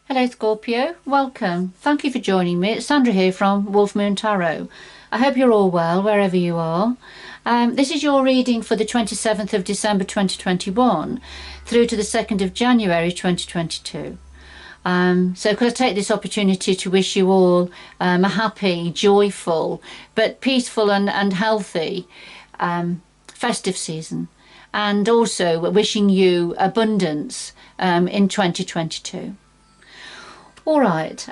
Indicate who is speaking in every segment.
Speaker 1: Hello Scorpio, welcome. Thank you for joining me. It's Sandra here from Wolf Moon Tarot. I hope you're all well wherever you are. This is your reading for the 27th of December 2021 through to the 2nd of January 2022. So could I take this opportunity to wish you all a happy, joyful, but peaceful and healthy festive season, and also wishing you abundance in 2022. All right,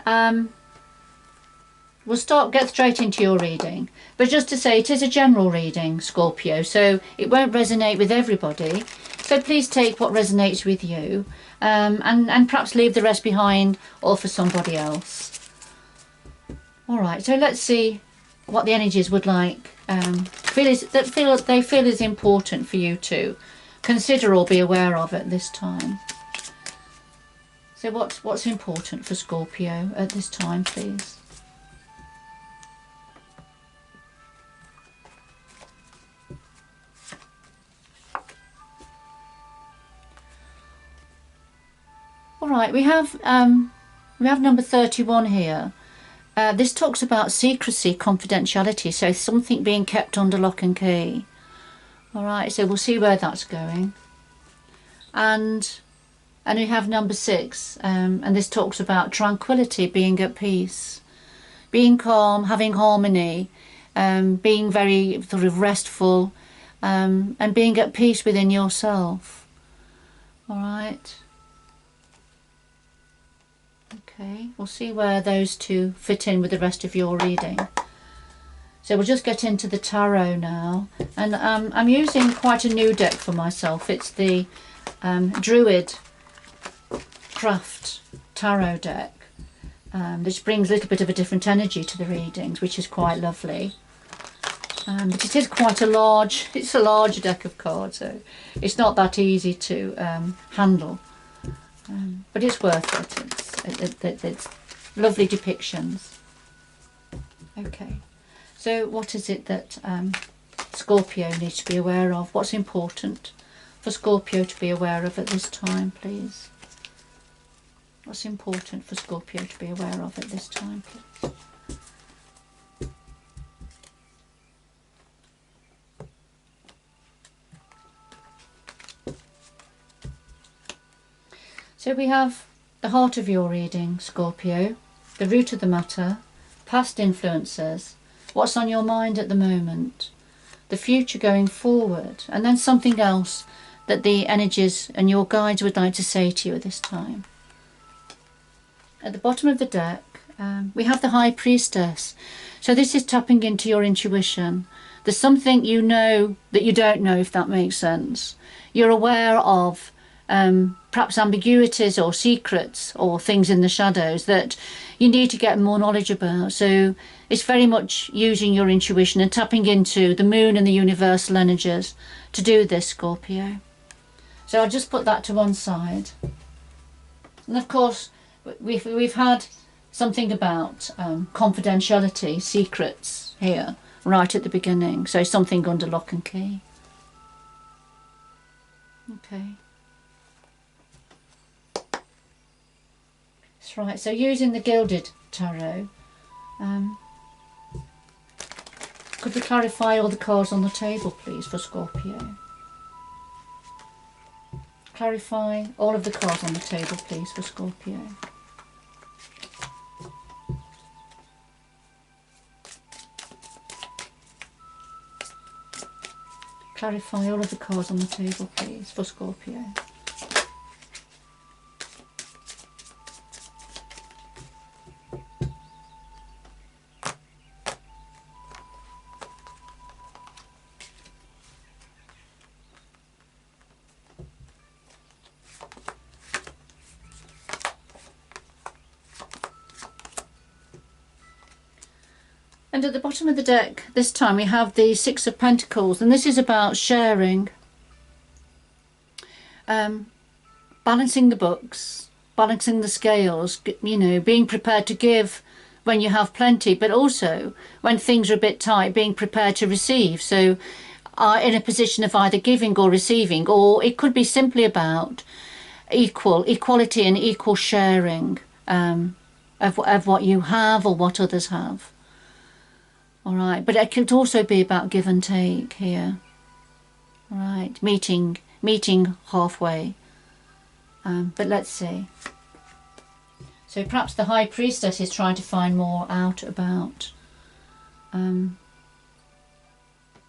Speaker 1: we'll get straight into your reading. But just to say, it is a general reading, Scorpio, so it won't resonate with everybody. So please take what resonates with you and perhaps leave the rest behind or for somebody else. All right, so let's see what the energies would like, they feel is important for you to consider or be aware of at this time. So what's important for Scorpio at this time, please? All right, we have number 31 here. This talks about secrecy, confidentiality, so something being kept under lock and key. All right, so we'll see where that's going. And we have number 6, and this talks about tranquility, being at peace, being calm, having harmony, being very sort of restful, and being at peace within yourself. All right. Okay, we'll see where those two fit in with the rest of your reading. So we'll just get into the tarot now, and I'm using quite a new deck for myself. It's the Druid Craft Tarot deck, which brings a little bit of a different energy to the readings, which is quite lovely. But it is quite a large deck of cards, so it's not that easy to handle. But it's worth it. It's lovely depictions. Okay, so what is it that Scorpio needs to be aware of? What's important for Scorpio to be aware of at this time, please? What's important for Scorpio to be aware of at this time, please? So we have the heart of your reading, Scorpio, the root of the matter, past influences, what's on your mind at the moment, the future going forward, and then something else that the energies and your guides would like to say to you at this time. At the bottom of the deck, we have the High Priestess. So this is tapping into your intuition. There's something you know that you don't know, if that makes sense. You're aware of perhaps ambiguities or secrets or things in the shadows that you need to get more knowledge about. So it's very much using your intuition and tapping into the moon and the universal energies to do this, Scorpio. So I'll just put that to one side. And of course, we've had something about confidentiality, secrets here right at the beginning. So something under lock and key. Okay. That's right. So using the Gilded Tarot, could we clarify all the cards on the table, please, for Scorpio? Clarify all of the cards on the table, please, for Scorpio. Clarify all of the cards on the table, please, for Scorpio. And at the bottom of the deck this time we have the Six of Pentacles, and this is about sharing, balancing the books, balancing the scales, you know, being prepared to give when you have plenty, but also when things are a bit tight, being prepared to receive. So in a position of either giving or receiving, or it could be simply about equality and equal sharing of what you have or what others have. All right, but it could also be about give and take here. All right, meeting halfway. But let's see. So perhaps the High Priestess is trying to find more out about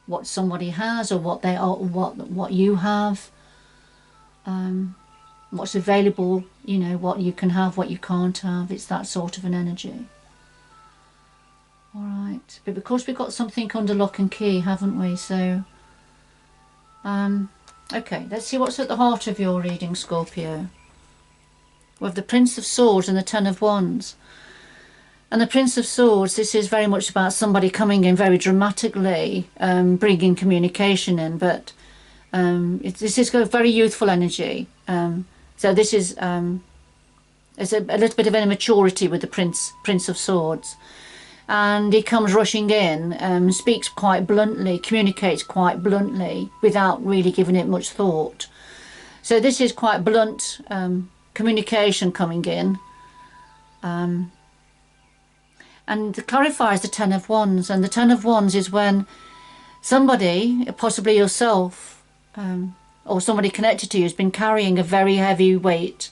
Speaker 1: what somebody has, or what they are, what you have, what's available. You know, what you can have, what you can't have. It's that sort of an energy. All right, but because we've got something under lock and key, haven't we? So, okay, let's see what's at the heart of your reading, Scorpio. We have the Prince of Swords and the Ten of Wands. And the Prince of Swords, this is very much about somebody coming in very dramatically, bringing communication in, but this is got very youthful energy. So this is there's a little bit of immaturity with the Prince of Swords. And he comes rushing in, speaks quite bluntly, communicates quite bluntly, without really giving it much thought. So this is quite blunt communication coming in. And it clarifies the Ten of Wands. And the Ten of Wands is when somebody, possibly yourself, or somebody connected to you, has been carrying a very heavy weight.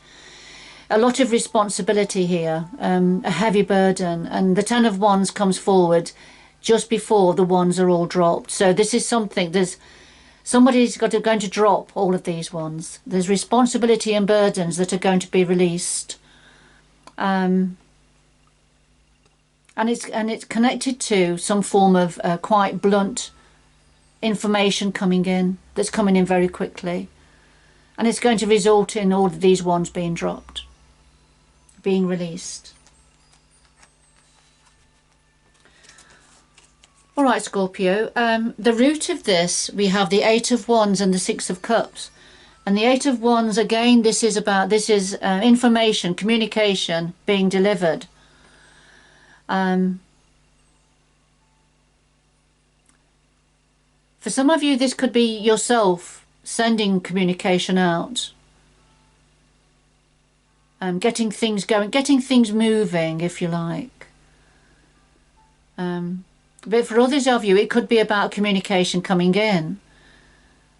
Speaker 1: A lot of responsibility here, a heavy burden, and the Ten of Wands comes forward just before the wands are all dropped. So this is something, somebody's going to drop all of these wands. There's responsibility and burdens that are going to be released, and it's connected to some form of quite blunt information coming in, that's coming in very quickly, and it's going to result in all of these wands being dropped, being released. All right, Scorpio, the root of this, we have the Eight of Wands and the Six of Cups. And the Eight of Wands, again, this is information, communication being delivered. For some of you, this could be yourself sending communication out. Getting things going, getting things moving, if you like. But for others of you, it could be about communication coming in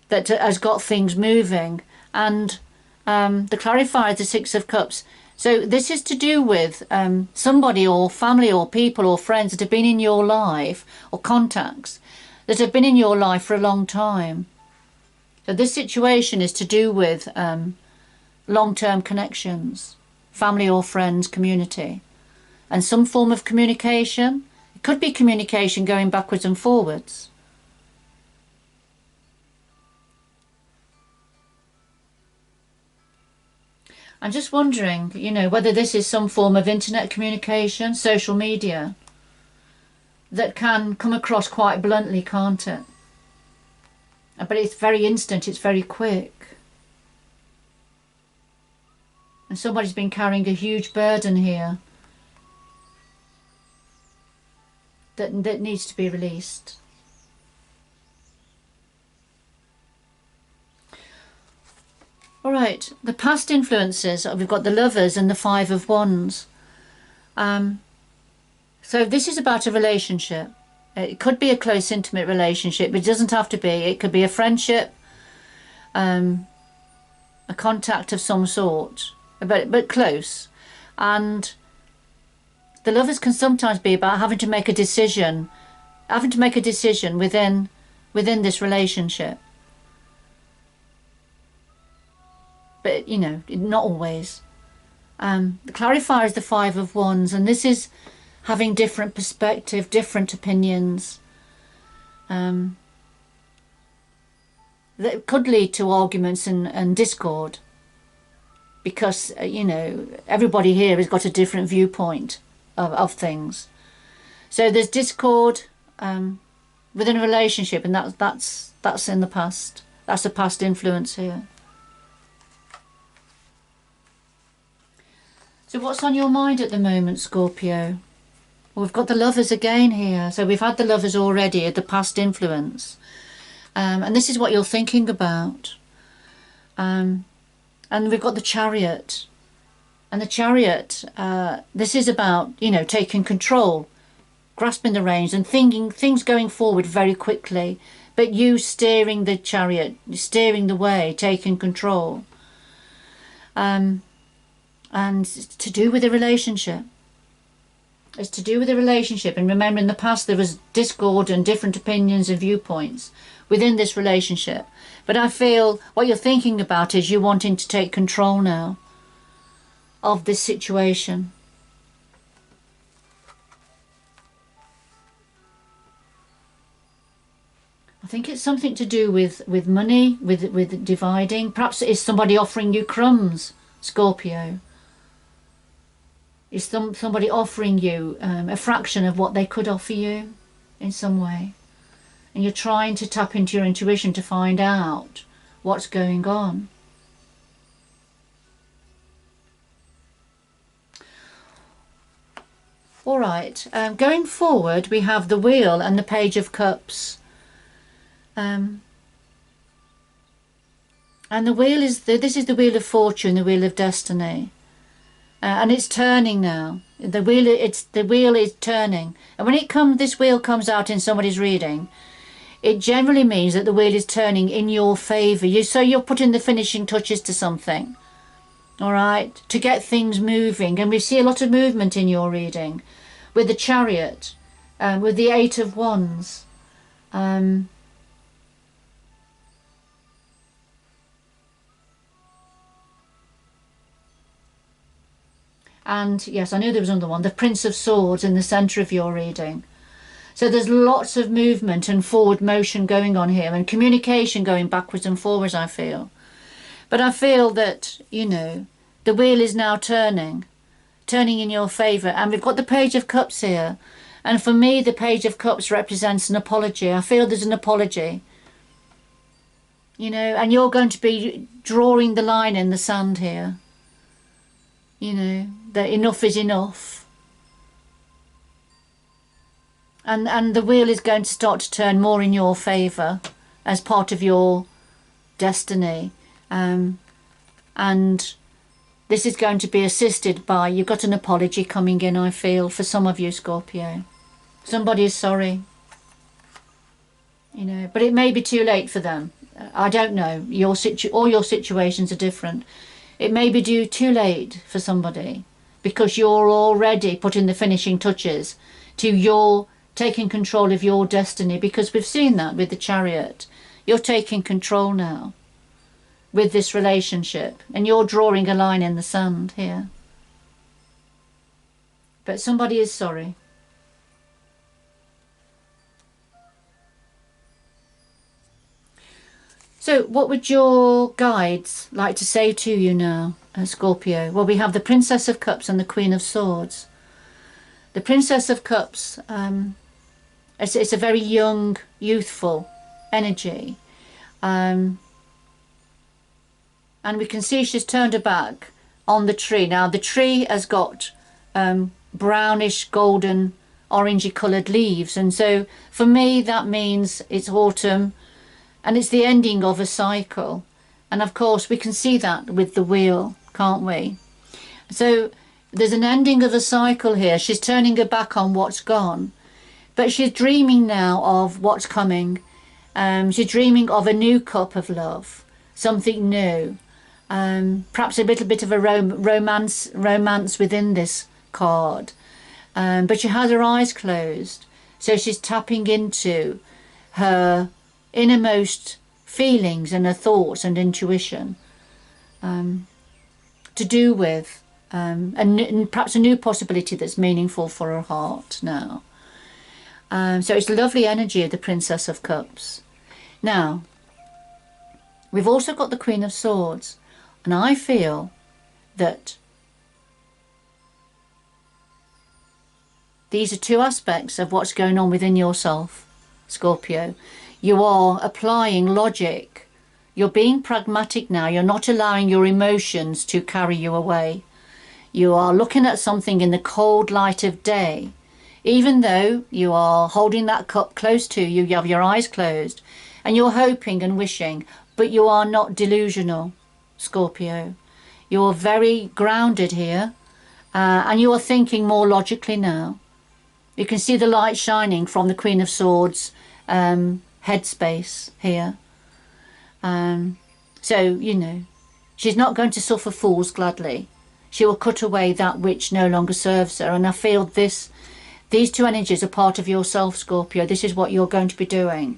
Speaker 1: that has got things moving. And the clarifier, the Six of Cups. So this is to do with somebody or family or people or friends that have been in your life, or contacts that have been in your life for a long time. So this situation is to do with long-term connections, family or friends, community, and some form of communication. It could be communication going backwards and forwards. I'm just wondering, you know, whether this is some form of internet communication, social media, that can come across quite bluntly, can't it? But it's very instant, it's very quick. And somebody's been carrying a huge burden here that needs to be released. All right, the past influences, we've got the Lovers and the Five of Wands. So this is about a relationship. It could be a close, intimate relationship, but it doesn't have to be. It could be a friendship, a contact of some sort, but close. And the Lovers can sometimes be about having to make a decision within this relationship. But, you know, not always. The clarifier is the Five of Wands, and this is having different perspective, different opinions. That could lead to arguments and discord, because, you know, everybody here has got a different viewpoint of things. So there's discord within a relationship, and that's in the past. That's a past influence here. So what's on your mind at the moment, Scorpio? Well, we've got the Lovers again here. So we've had the Lovers already at the past influence. And this is what you're thinking about. And we've got the Chariot. And the Chariot, this is about, you know, taking control, grasping the reins and thinking things going forward very quickly, but you steering the Chariot, steering the way, taking control. And to do with a relationship. It's to do with a relationship, and remember in the past there was discord and different opinions and viewpoints within this relationship. But I feel what you're thinking about is you wanting to take control now of this situation. I think it's something to do with money, with dividing. Perhaps it is somebody offering you crumbs, Scorpio. Is somebody offering you a fraction of what they could offer you in some way. And you're trying to tap into your intuition to find out what's going on. All right, going forward we have the Wheel and the Page of Cups. And the Wheel is this is the Wheel of Fortune, the Wheel of Destiny. And it's turning now. The wheel is turning. And when this wheel comes out in somebody's reading, it generally means that the wheel is turning in your favour. So you're putting the finishing touches to something. All right, to get things moving. And we see a lot of movement in your reading with the Chariot, with the Eight of Wands. And yes, I knew there was another one, the Prince of Swords in the centre of your reading. So there's lots of movement and forward motion going on here, and communication going backwards and forwards, I feel. But I feel that, you know, the wheel is now turning in your favour. And we've got the Page of Cups here. And for me, the Page of Cups represents an apology. I feel there's an apology. You know, and you're going to be drawing the line in the sand here. You know, that enough is enough. And the wheel is going to start to turn more in your favour as part of your destiny. And this is going to be assisted by, you've got an apology coming in, I feel, for some of you, Scorpio. Somebody is sorry. You know, but it may be too late for them. I don't know. All your situations are different. It may be too late for somebody because you're already putting the finishing touches to your taking control of your destiny, because we've seen that with the Chariot. You're taking control now with this relationship and you're drawing a line in the sand here. But somebody is sorry. So what would your guides like to say to you now, Scorpio? Well, we have the Princess of Cups and the Queen of Swords. The Princess of Cups, it's a very young, youthful energy. And we can see she's turned her back on the tree. Now, the tree has got brownish, golden, orangey coloured leaves. And so for me, that means it's autumn. And it's the ending of a cycle. And of course, we can see that with the wheel, can't we? So there's an ending of a cycle here. She's turning her back on what's gone. But she's dreaming now of what's coming. She's dreaming of a new cup of love, something new. Perhaps a little bit of a romance within this card. But she has her eyes closed. So she's tapping into her innermost feelings and her thoughts and intuition to do with and perhaps a new possibility that's meaningful for her heart now. So it's the lovely energy of the Princess of Cups. Now, we've also got the Queen of Swords, and I feel that these are two aspects of what's going on within yourself, Scorpio. You are applying logic. You're being pragmatic now. You're not allowing your emotions to carry you away. You are looking at something in the cold light of day. Even though you are holding that cup close to you, you have your eyes closed, and you're hoping and wishing, but you are not delusional, Scorpio. You're very grounded here, and you are thinking more logically now. You can see the light shining from the Queen of Swords headspace here. So, you know, she's not going to suffer fools gladly. She will cut away that which no longer serves her. And I feel these two energies are part of yourself, Scorpio. This is what you're going to be doing.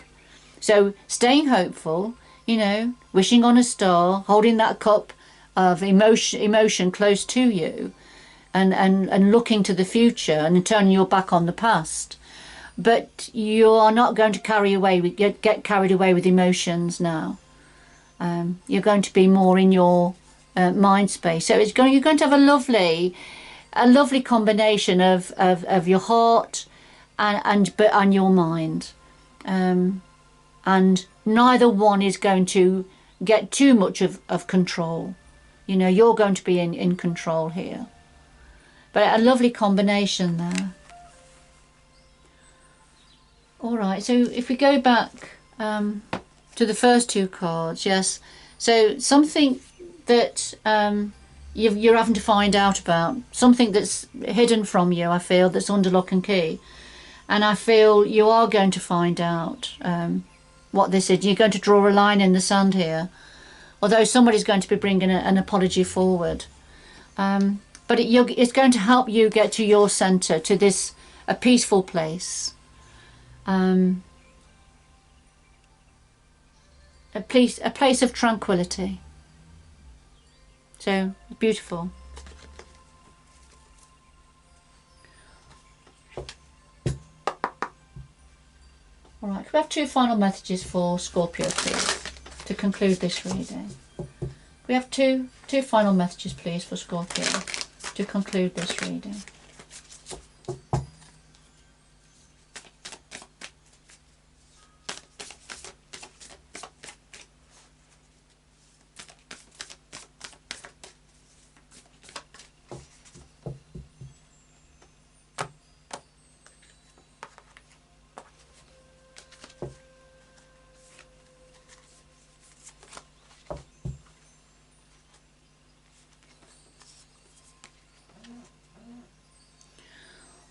Speaker 1: So staying hopeful, you know, wishing on a star, holding that cup of emotion close to you, and looking to the future and turning your back on the past. But you are not going to get carried away with emotions now. You're going to be more in your mind space. So you're going to have a lovely combination of your heart and your mind. And neither one is going to get too much of control. You know, you're going to be in control here. But a lovely combination there. All right, so if we go back to the first two cards, yes. So something that you're having to find out about, something that's hidden from you, I feel, that's under lock and key. And I feel you are going to find out what this is. You're going to draw a line in the sand here, although somebody's going to be bringing an apology forward. But it's going to help you get to your centre, to a peaceful place. A place of tranquility. So beautiful. All right, can we have two final messages for Scorpio, please, to conclude this reading? We have two final messages, please, for Scorpio to conclude this reading.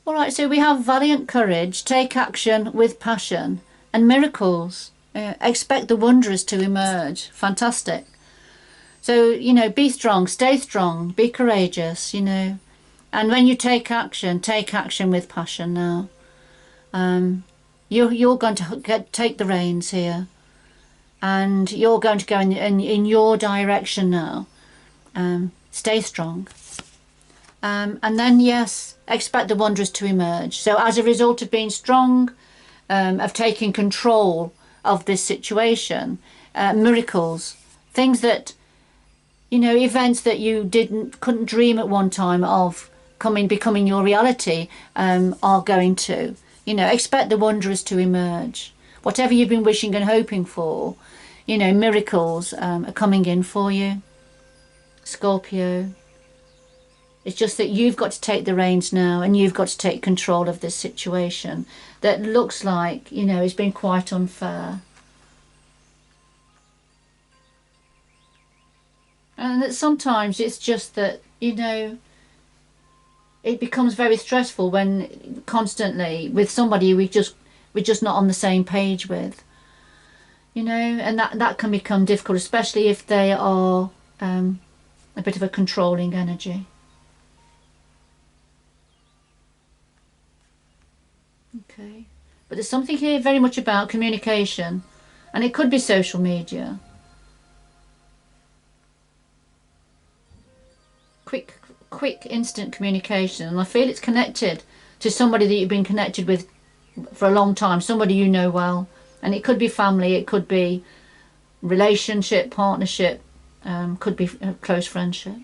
Speaker 1: Alright, so we have valiant courage, take action with passion, and miracles. Expect the wondrous to emerge. Fantastic. So, you know, be strong, stay strong, be courageous, you know. And when you take action with passion now. You're going to take the reins here. And you're going to go in your direction now. Stay strong. And then, yes, expect the wondrous to emerge. So as a result of being strong, of taking control of this situation, miracles, things that, you know, events that you couldn't dream at one time of becoming your reality, are going to, you know, expect the wondrous to emerge. Whatever you've been wishing and hoping for, you know, miracles are coming in for you, Scorpio. It's just that you've got to take the reins now, and you've got to take control of this situation that looks like, you know, it's been quite unfair. And that sometimes it's just that, you know, it becomes very stressful when constantly with somebody we're just not on the same page with. You know, and that can become difficult, especially if they are a bit of a controlling energy. Okay, but there's something here very much about communication, and it could be social media. Quick instant communication, and I feel it's connected to somebody that you've been connected with for a long time, somebody you know well, and it could be family, it could be relationship, partnership, could be a close friendship.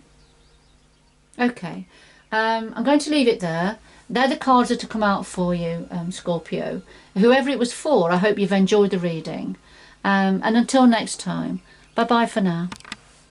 Speaker 1: Okay, I'm going to leave it there. They're the cards that are to come out for you, Scorpio. Whoever it was for, I hope you've enjoyed the reading. And until next time, bye-bye for now.